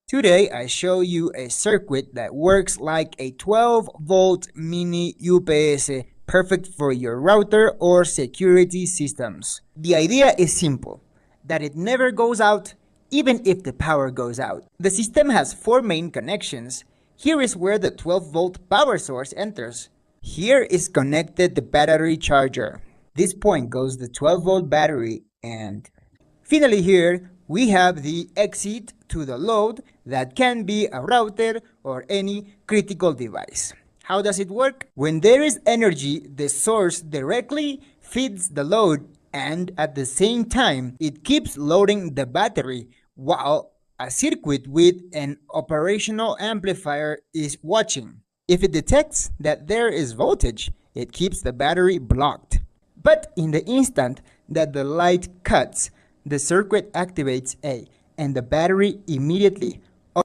Today I show you a circuit that works like a 12-volt mini UPS, perfect for your router or security systems. The idea is simple, that it never goes out even if the power goes out. The system has 4 main connections. Here is where the 12-volt power source enters. Here is connected the battery charger. This point goes the 12-volt battery, and finally here we have the exit to the load that can be a router or any critical device. How does it work? When there is energy, the source directly feeds the load, and at the same time it keeps loading the battery while a circuit with an operational amplifier is watching. If it detects that there is voltage, it keeps the battery blocked. But in the instant that the light cuts, the circuit activates and the battery immediately,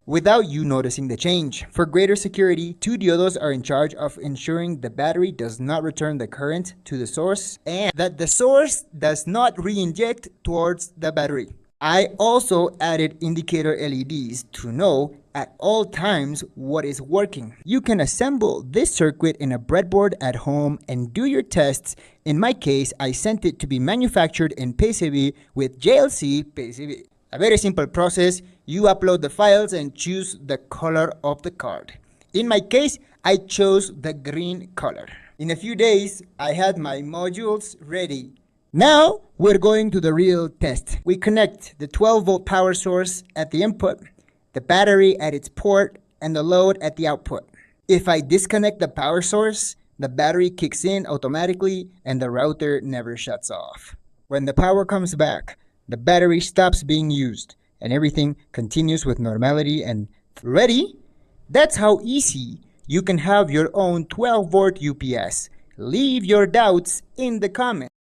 without you noticing the change. For greater security, 2 diodes are in charge of ensuring the battery does not return the current to the source and that the source does not re-inject towards the battery. I also added indicator LEDs to know at all times what is working. You can assemble this circuit in a breadboard at home and do your tests. In my case, I sent it to be manufactured in PCB with JLC PCB. A very simple process. You upload the files and choose the color of the card. In my case, I chose the green color. In a few days, I had my modules ready. Now, we're going to the real test. We connect the 12-volt power source at the input, the battery at its port, and the load at the output. If I disconnect the power source, the battery kicks in automatically and the router never shuts off. When the power comes back, the battery stops being used and everything continues with normality and ready? That's how easy you can have your own 12-volt UPS. Leave your doubts in the comments.